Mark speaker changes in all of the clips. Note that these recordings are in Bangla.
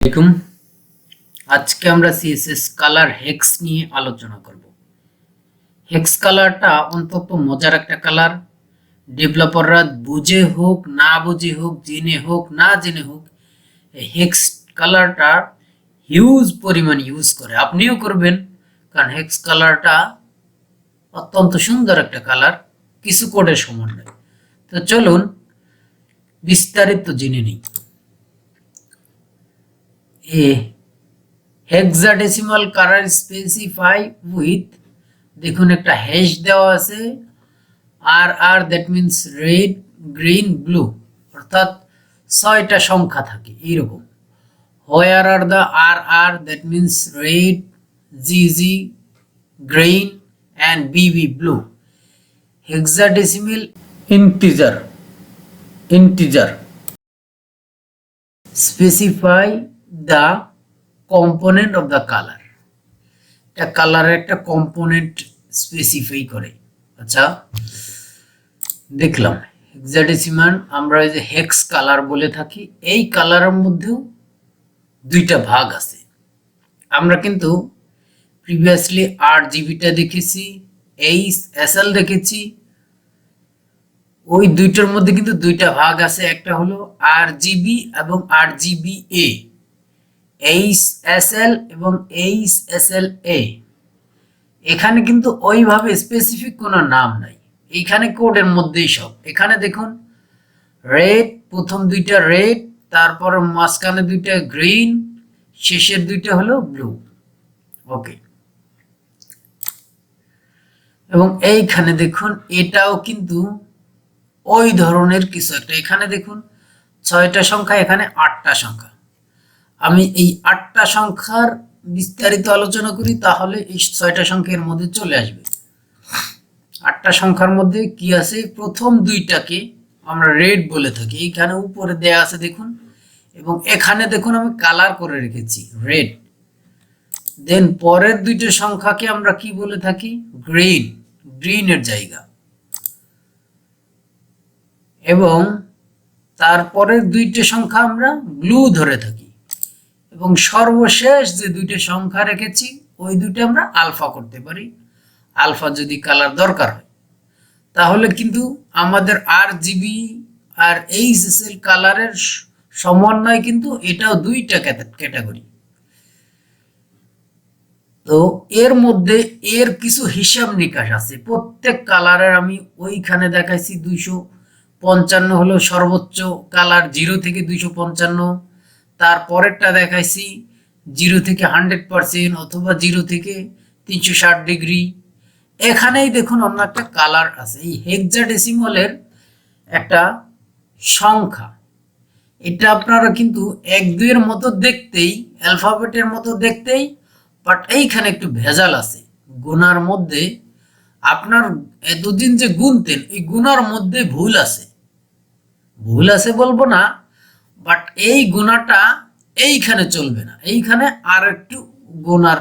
Speaker 1: আসসালামু আলাইকুম। আজকে আমরা সিএসএস কালার হেক্স নিয়ে আলোচনা করব। হেক্স কালারটা অন্তত মজার একটা কালার। ডেভেলপাররা বুঝে হোক না বুঝে হোক, জেনে হোক না জেনে হোক, এই হেক্স কালারটা হিউজ পরিমাণ ইউজ করে। আপনিও করবেন, কারণ হেক্স কালারটা অত্যন্ত সুন্দর একটা কালার, কিছু কোডের সমন্বয়। তো চলুন বিস্তারিত জেনে নিই। হেক্সাডেসিমাল কালার স্পেসিফাই উইথ, দেখুন একটা হ্যাশ দেওয়া আছে, আর that means red, green, blue, অর্থাৎ 6টা সংখ্যা থাকে এইরকম। Where R the R that means red, G green and BB blue. Hexadecimal integer specify the component of the colour. একটা কালারের একটা কম্পোনেন্ট স্পেসিফাই করে। আচ্ছা, দেখলাম হেক্সাডেসিমাল আমরা এই যে হেক্স কালার বলে থাকি। এই কালারের মধ্যেও দুইটা ভাগ আছে। আমরা কিন্তু প্রিভিয়াসলি RGBটা দেখেছি, HSL দেখেছি। ওই দুইটার মধ্যে কিন্তু দুইটা ভাগ আছে, একটা হলো RGB এবং RGBA, HSL এবং HSLA। এখানে কিন্তু ওইভাবে স্পেসিফিক কোনো নাম নাই, এইখানে কোডের মধ্যেই সব। এখানে দেখুন রেড, প্রথম দুইটা রেড, তারপর মাঝখানে দুইটা গ্রিন, শেষের দুইটা হলো ব্লু। ওকে, এবং এইখানে দেখুন এটাও কিন্তু ওই ধরনের কিছু একটা। এখানে দেখুন 6টা সংখ্যা, এখানে 8টা সংখ্যা। আমি এই 8টা সংখ্যার বিস্তারিত আলোচনা করি, তাহলে এই 6টা সংখ্যার মধ্যে চলে আসবে। 8টা সংখ্যার মধ্যে কি আছে, প্রথম দুইটাকে আমরা রেড বলে থাকি। এইখানে উপরে দেয়া আছে দেখুন, এবং এখানে দেখুন আমি কালার করে রেখেছি রেড। দেন পরের দুইটা সংখ্যাকে আমরা কি বলে থাকি, গ্রিন, গ্রিনের জায়গা। এবং তারপরের দুইটা সংখ্যা আমরা ব্লু ধরে থাকি, এবং সর্বশেষ যে দুইটা সংখ্যা রেখেছি ওই দুইটা আমরা আলফা করতে পারি, আলফা যদি কালার দরকার হয়। তাহলে কিন্তু আমাদের RGB আর HSL কালারের সমন্বয় কিন্তু এটাও দুইটা ক্যাটাগরি। তো এর মধ্যে এর কিছু হিসাব নিকাশ আছে। প্রত্যেক কালারের আমি ওইখানে দেখাইছি 255 হলো সর্বোচ্চ কালার, 0 থেকে 255। তারপরেরটা দেখাইছি 0 থেকে 100% অথবা 0 থেকে 360 ডিগ্রি। এখানেই দেখুন অন্য একটা কালার আছে, এই হেক্সাডেসিমালের একটা সংখ্যা। এটা আপনারা কিন্তু 1-2 এর মতো দেখতেই, অ্যালফাবেটের মতো দেখতেই, বাট এইখানে একটু ভেজাল আছে গুনার মধ্যে। আপনার এতদিন যে গুনতেন, এই গুনার মধ্যে ভুল আছে। ভুল আছে বলবো না, বাট এই গুণাটা এইখানে চলবে না। এইখানে আর একটু গুনার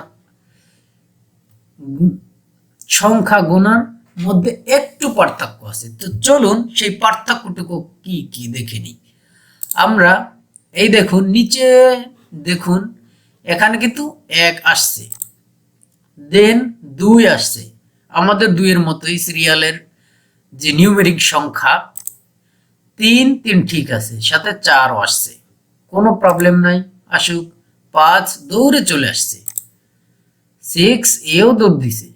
Speaker 1: সংখ্যা গুনার মধ্যে একটু পার্থক্য আছে। তো চলুন সেই পার্থক্যটুকু কি কি দেখে নিই আমরা। এই দেখুন নিচে দেখুন, এখানে কিন্তু 1 আসছে, দেন 2 আসছে, আমাদের 2 এর মতোই সিরিয়ালের যে নিউমেরিক সংখ্যা। 3 ঠিক আছে, সাথে 4ও আসছে, কোনো প্রবলেম নাই, আসুক। 5 দৌড়ে চলে আসছে, 6 এও দৌড় দিছে,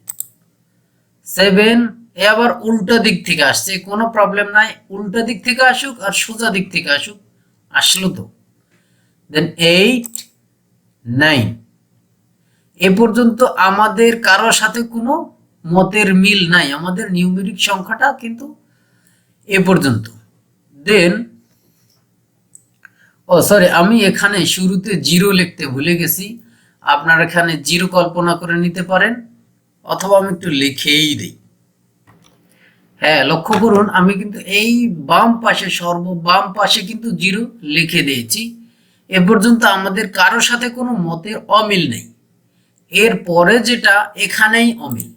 Speaker 1: 7 এ আবার উল্টা দিক থেকে আসছে, কোনো প্রবলেম নাই, উল্টা দিক থেকে আসুক আর সোজা দিক থেকে আসুক, আসলো তো। দেন 8, 9 এ পর্যন্ত আমাদের কারো সাথে কোনো মতের মিল নাই, আমাদের নিউমেরিক সংখ্যাটা কিন্তু এ পর্যন্ত। দেন সরি, আমি এখানে শুরুতে 0 লিখতে ভুলে গেছি। আপনারা এখানে 0 কল্পনা করে নিতে পারেন, অথবা আমি একটু লিখেই দিই। হ্যাঁ, লক্ষ্য করুন আমি কিন্তু এই বাম পাশে, সর্ববাম পাশে কিন্তু 0 লিখে দিয়েছি। এ পর্যন্ত আমাদের কারো সাথে কোনো মতের অমিল নেই। এরপরে যেটা এখানেই অমিল।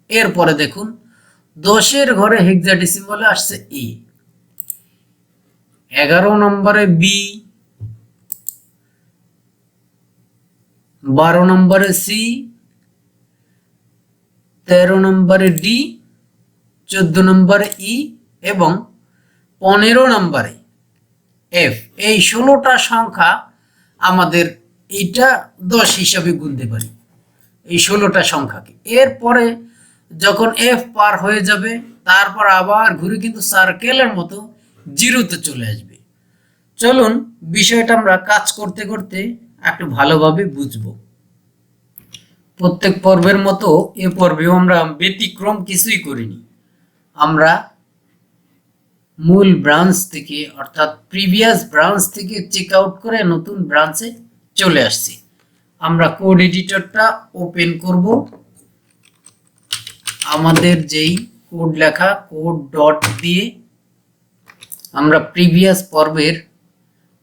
Speaker 1: এরপরে দেখুন 10-এর ঘরে হেক্সাডেসিমালে আসছে E, 11 নম্বরে B, 12 নম্বরে সি, 13 নম্বরে ডি, 14 নম্বরে ই এবং 15 নম্বরে এফ। এই 16টা সংখ্যা আমাদের এইটা 10 হিসাবে গুনতে পারি এই 16টা সংখ্যাকে। এরপরে যখন এফ পার হয়ে যাবে তারপর আবার ঘুরে কিন্তু সার্কেলের মতো জিরোতে চলে আসবে। চলুন বিষয়টা আমরা কাজ করতে করতে একটু ভালোভাবে বুঝবো। প্রত্যেক পর্বের মতো এ পর্বেও আমরা ব্যতিক্রম কিছুই করিনি। আমরা মূল ব্রাঞ্চ থেকে অর্থাৎ প্রিভিয়াস ব্রাঞ্চ থেকে চেক আউট করে নতুন ব্রাঞ্চে চলে আসছি। আমরা কোড এডিটরটা ওপেন করব। আমাদের যেই কোড লেখা কোড ডট দিয়ে আমরা প্রিভিয়াস পর্বের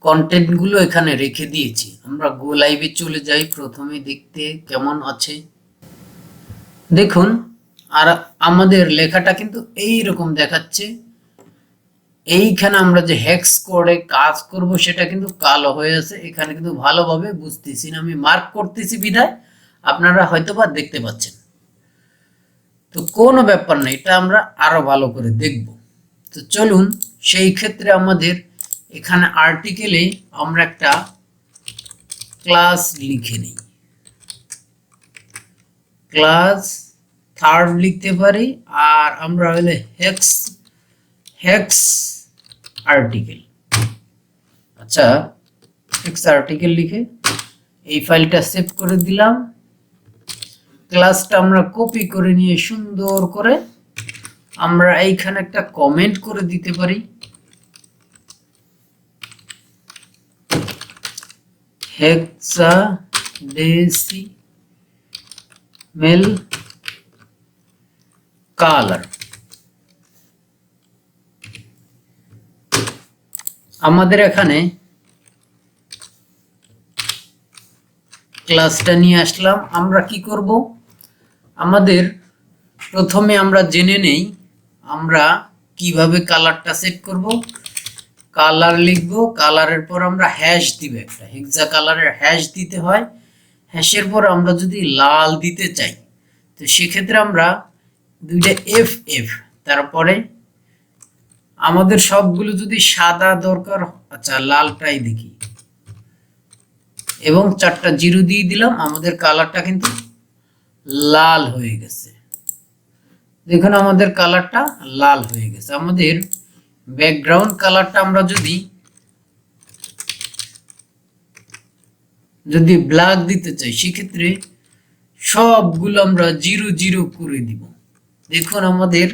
Speaker 1: কন্টেন্টগুলো এখানে রেখে দিয়েছি। আমরা গো লাইভে চলে যাই প্রথমে দেখতে কেমন আছে। দেখুন আর আমাদের লেখাটা কিন্তু এই রকম দেখাচ্ছে। এইখানে আমরা যে হেক্স কোডে কাজ করব সেটা কিন্তু কালো হয়ে আছে, এখানে কিন্তু ভালোভাবে বুঝতেছি না, আমি মার্ক করতেছি বিধায় আপনারা হয়তোবা দেখতে পাচ্ছেন। তো কোনো ব্যাপার না, এটা আমরা আরো ভালো করে দেখব। তো চলুন সেই ক্ষেত্রে আমাদের এখানে আর্টিকেলে আমরা একটা ক্লাস লিখে নিই। ক্লাস থার্ড লিখতে পারি আর আমরা হলে হেক্স আর্টিকেল। আচ্ছা, হেক্স আর্টিকেল লিখে এই ফাইলটা সেভ করে দিলাম। ক্লাসটা আমরা কপি করে নিয়ে সুন্দর করে আমরা এইখানে একটা কমেন্ট করে দিতে পারি। hexadecimal color। আমাদের এখানে ক্লাসটা নিয়ে আসলাম। আমরা কি করব, আমাদের প্রথমে আমরা জেনে নেই আমরা কিভাবে কালারটা সেট করব। কালার লিখব, কালারের পর আমরা হ্যাশ দিব, একটা হেক্সা কালারের হ্যাশ দিতে হয়। হ্যাশের পর আমরা যদি লাল দিতে চাই তো সেক্ষেত্রে আমরা দুইটা এফ, তারপরে আমাদের সবগুলো যদি সাদা দরকার, আচ্ছা লালটাই দেখি, এবং 4টা জিরো দিয়ে দিলাম। আমাদের কালারটা কিন্তু লাল হয়ে গেছে। দেখুন আমাদের কালারটা লাল হয়ে গেছে। আমাদের ব্যাকগ্রাউন্ড কালারটা আমরা যদি ব্ল্যাক দিতে চাই সেক্ষেত্রে সবগুলো আমরা 0 করে দিব। দেখুন আমাদের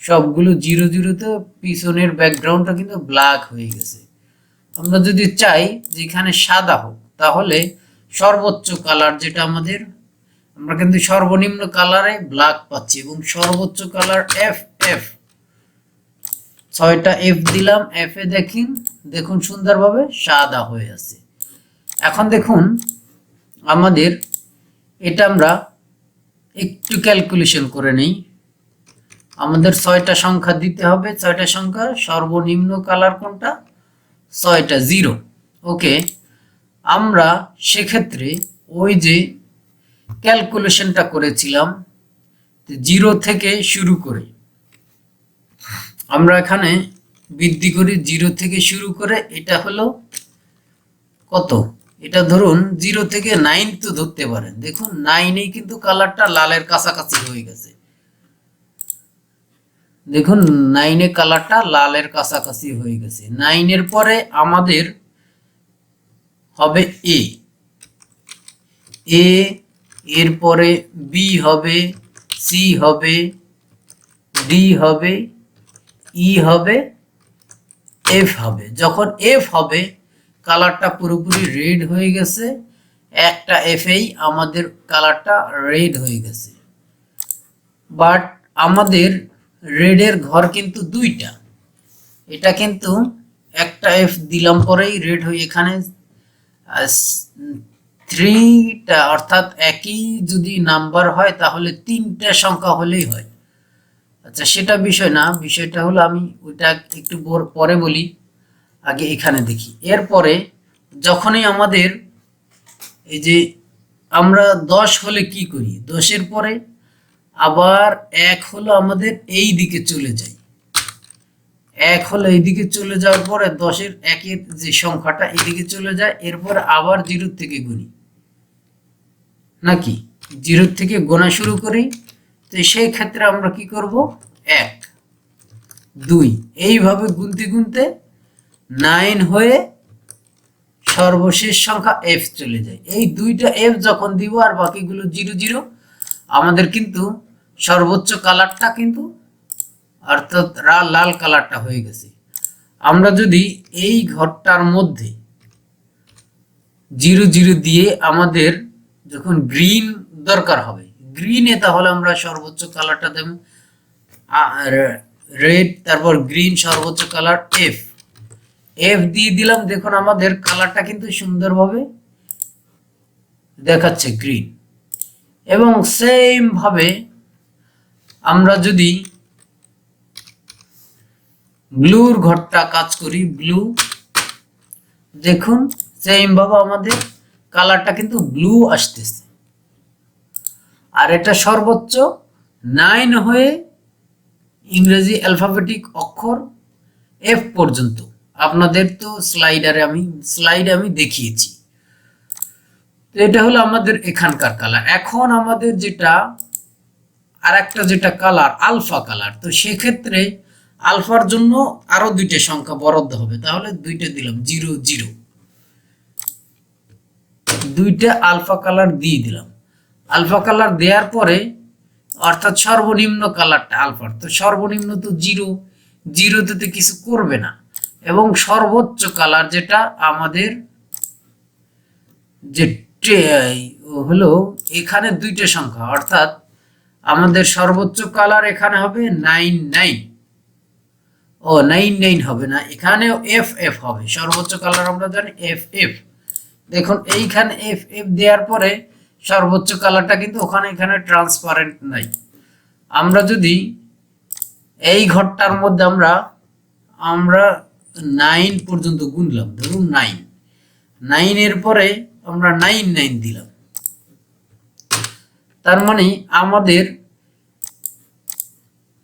Speaker 1: সবগুলো 0 পিছনের ব্যাকগ্রাউন্ডটা কিন্তু ব্ল্যাক হয়ে গেছে। আমরা যদি চাই যে এখানে সাদা হোক তাহলে সর্বোচ্চ কালার যেটা আমাদের, আমরা কিন্তু সর্বনিম্ন কালারে ব্ল্যাক পাচ্ছি এবং সর্বোচ্চ কালার এফ 6টা এফ দিলাম। এফ এ দেখুন সুন্দরভাবে সাদা হয়ে আছে। এখন দেখুন আমাদের এটা আমরা একটু ক্যালকুলেশন করে নেই। আমাদের 6টা সংখ্যা দিতে হবে। 6টা সংখ্যা সর্বনিম্ন কালার কোনটা, 6টা জিরো। ওকে, আমরা সেক্ষেত্রে ওই যে ক্যালকুলেশনটা করেছিলাম 0 থেকে শুরু করে আমরা এখানে বৃদ্ধি করি। 0 থেকে শুরু করে এটা হলো কত, এটা ধরুন 0 থেকে 9 তো ধরতে পারেন। দেখুন 9এই কিন্তু কালারটা লালের কাছাকাছি হয়ে গেছে। দেখুন 9এ কালারটা লালের কাছাকাছি হয়ে গেছে। 9এর পরে আমাদের হবে এ, এরপরে বি হবে, সি হবে, ডি হবে, ই হবে, এফ হবে। যখন এফ হবে কালারটা পুরোপুরি রেড হয়ে গেছে। একটা এফেই আমাদের কালারটা রেড হয়ে গেছে। বাট আমাদের রেডের ঘর কিন্তু 2টা। এটা কিন্তু একটা এফ দিলাম পরেই রেড হয়ে এখানে 3টা, অর্থাৎ একই যদি নাম্বার হয় তাহলে 3টা সংখ্যা হলেই হয়। আচ্ছা সেটা বিষয় না, বিষয়টা হলো আমি ওইটা একটু পরে বলি, আগে এখানে দেখি। এরপরে যখনই আমাদের এই যে আমরা 10 হলে কি করি, 10-এর পরে আবার 1 হলো আমাদের এই দিকে চলে যায়, 1 হলো এইদিকে চলে যাওয়ার পরে 10-এর 1-এর যে সংখ্যাটা এদিকে চলে যায়, এরপরে আবার 0 থেকে গুনি নাকি, 0 থেকে গোনা শুরু করি। তো সেই ক্ষেত্রে আমরা কি করব, 1 2 এইভাবে গুনতে গুনতে 9 হয়ে সর্বশেষ সংখ্যা f চলে যায়। এই দুইটা f যখন দিব আর বাকিগুলো 0 0, আমাদের কিন্তু সর্বোচ্চ কালারটা কিন্তু অর্থাৎ লাল কালারটা হয়ে গেছে। আমরা যদি এই ঘরটার মধ্যে 0 0 দিয়ে আমাদের যখন গ্রিন দরকার হবে, গ্রিনে তাহলে আমরা সর্বোচ্চ কালারটা দেব রেড, তারপর গ্রিন, সর্বোচ্চ কালার এফ দিয়ে দিলাম। দেখুন আমাদের কালারটা কিন্তু সুন্দরভাবে দেখাচ্ছে গ্রিন। এবং সেম ভাবে আমরা যদি ব্লুর ঘরটা কাজ করি, ব্লু, দেখুন সেম ভাবে আমাদের কালারটা কিন্তু ব্লু আসতেছে। আর এটা সর্বোচ্চ 9 হয়ে ইংরেজি অ্যালফাবেটিক অক্ষর এফ পর্যন্ত। আপনাদের তো স্লাইডে আমি দেখিয়েছি। তো এটা হলো আমাদের এখানকার কালার। এখন আমাদের যেটা আরেকটা যেটা কালার আলফা কালার, তো সেক্ষেত্রে আলফার জন্য আরো দুইটা সংখ্যা বরাদ্দ হবে, তাহলে দুইটা দিলাম 0 0, দুইটা আলফা কালার দিয়ে দিলাম। আলফা কালার দেওয়ার পরে অর্থাৎ সর্বনিম্ন কালারটা আলফার, তো সর্বনিম্ন তো 0, 0তে কিছু করবে না। এবং সর্বোচ্চ কালার যেটা আমাদের যে হলো এখানে দুইটা সংখ্যা, অর্থাৎ আমাদের সর্বোচ্চ কালার এখানে হবে 99, ও 99 হবে না, এখানেও এফ হবে। সর্বোচ্চ কালার আমরা জানি এফ। দেখুন এইখানে এফ দেওয়ার পরে সর্বোচ্চ কালারটা কিন্তু এখানে ট্রান্সপারেন্ট নাই। আমরা যদি এই ঘরটার মধ্যে আমরা 9 পর্যন্ত গুনলাম, ধরুন 9 এর পরে আমরা 99 দিলাম, তার মানে আমাদের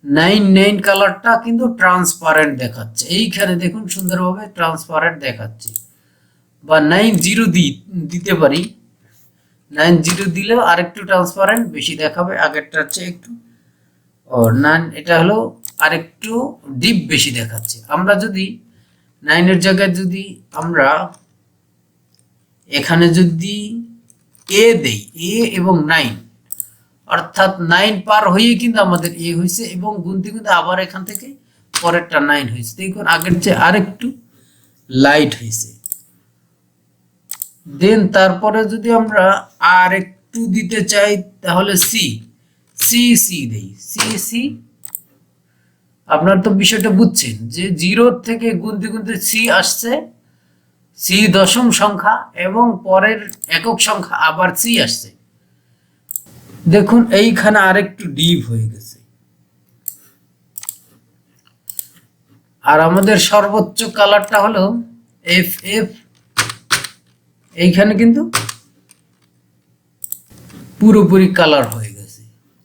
Speaker 1: 99 কালারটা কিন্তু ট্রান্সপারেন্ট দেখাচ্ছে। এইখানে দেখুন সুন্দরভাবে ট্রান্সপারেন্ট দেখাচ্ছে। বা 90 দিতে পারি, 90 দিলেও আরেকটু ট্রান্সপারেন্ট বেশি দেখাবে আগেরটার চেয়ে একটু, ও না এটা হলো আরেকটু ডিপ বেশি দেখাচ্ছে। আমরা যদি 9-এর জায়গায় যদি আমরা এখানে যদি এ দেই, এ এবং 9, অর্থাৎ 9 পার হয়ে কিন্তু আমাদের এ হয়েছে, এবং গুনতে গুনতে আবার এখান থেকে পরেরটা 9 হয়েছে। দেখুন আগের চেয়ে আরেকটু লাইট হয়েছে। দেন তারপরে যদি আমরা আর একটু দিতে চাই তাহলে সি দেই, সি। আপনারা তো বিষয়টা বুঝছেন যে 0 থেকে গুনতে গুনতে সি আসছে, সি দশম সংখ্যা, এবং পরের একক সংখ্যা আবার সি আসছে। দেখুন এইখানে আরেকটু ডিপ হয়ে গেছে। আর আমাদের সর্বোচ্চ কালারটা হলো এফ। এইখানে কিন্তু পুরোপুরি কালার হয়ে গেছে।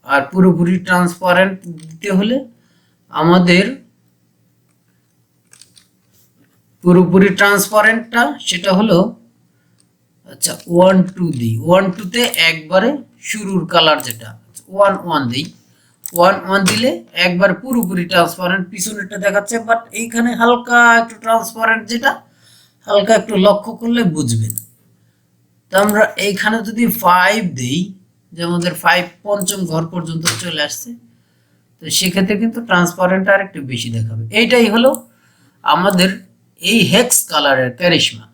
Speaker 1: আর পুরোপুরি ট্রান্সপারেন্ট দিতে হলে আমাদের পুরোপুরি ট্রান্সপারেন্টটা সেটা হলো, আচ্ছা 1 2 দিই, 1 2তে একবারে শুরুর কালার যেটা 1 1 দিই, 1 1 দিলে একবার পুরোপুরি ট্রান্সপারেন্ট পিছনেরটা দেখাচ্ছে। বাট এইখানে হালকা একটু ট্রান্সপারেন্ট, যেটা হালকা একটু লক্ষ্য করলে বুঝবেন। তো আমরা এইখানে যদি 5 দেই, যে আমাদের 5 পঞ্চম ঘর পর্যন্ত চলে আসছে, তো সেক্ষেত্রে কিন্তু ট্রান্সপারেন্ট আর একটু বেশি দেখাবে। এইটাই হলো আমাদের এই হেক্স কালারের ক্যারিশমা।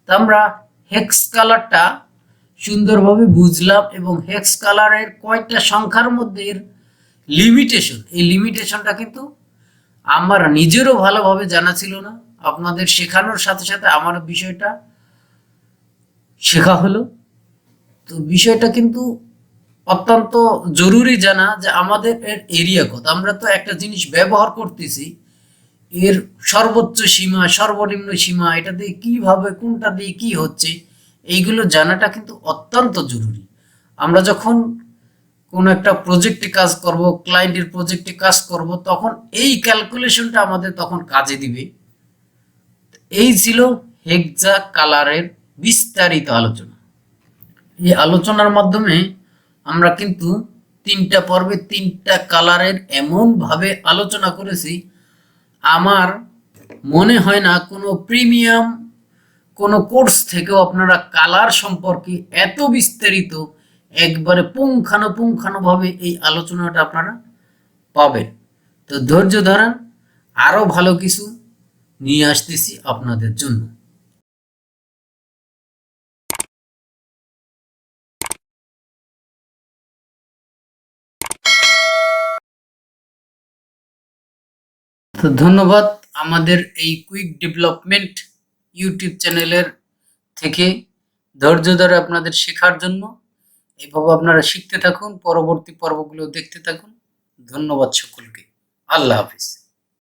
Speaker 1: তো আমরা হেক্স কালারটা সুন্দরভাবে বুঝলাম, এবং হেক্স কালারের কয়েকটা সংখ্যার মধ্যে লিমিটেশন, এই লিমিটেশনটা কিন্তু আমার নিজেরও ভালোভাবে জানা ছিল না। আপনাদের শেখানোর সাথে সাথে আমার বিষয়টা শেখা হলো। তো বিষয়টা কিন্তু অত্যন্ত জরুরি জানা, যে আমাদের এর এরিয়া কত। আমরা তো একটা জিনিস ব্যবহার করতেছি, এর সর্বোচ্চ সীমা, সর্বনিম্ন সীমা, এটা দিয়ে কিভাবে কোনটা দিয়ে কি হচ্ছে, এইগুলো জানাটা কিন্তু অত্যন্ত জরুরি। আমরা যখন কোনো একটা প্রজেক্টে কাজ করব, ক্লায়েন্টের প্রজেক্টে কাজ করব, তখন এই ক্যালকুলেশনটা আমাদের তখন কাজে দিবে। এই ছিল হেক্সা কালারের বিস্তারিত আলোচনা। এই আলোচনার মাধ্যমে আমরা কিন্তু 3টা পর্বে 3টা কালারের এমনভাবে আলোচনা করেছি, আমার মনে হয় না কোনো প্রিমিয়াম কোনো কোর্স থেকেও আপনারা কালার সম্পর্কে এত বিস্তারিত একবারে পুঙ্খানুপুঙ্খানুভাবে এই আলোচনাটা আপনারা পাবেন। তো ধৈর্য ধরেন, আরও ভালো কিছু নিয়ে আসতেছি আপনাদের জন্য। তো ধন্যবাদ আমাদের এই কুইক ডেভেলপমেন্ট ইউটিউব চ্যানেলের থেকে ধৈর্য ধরে আপনাদের শেখার জন্য। এভাবে আপনারা শিখতে থাকুন, পরবর্তী পর্বগুলো দেখতে থাকুন। ধন্যবাদ সকলকে। আল্লাহ হাফিজ।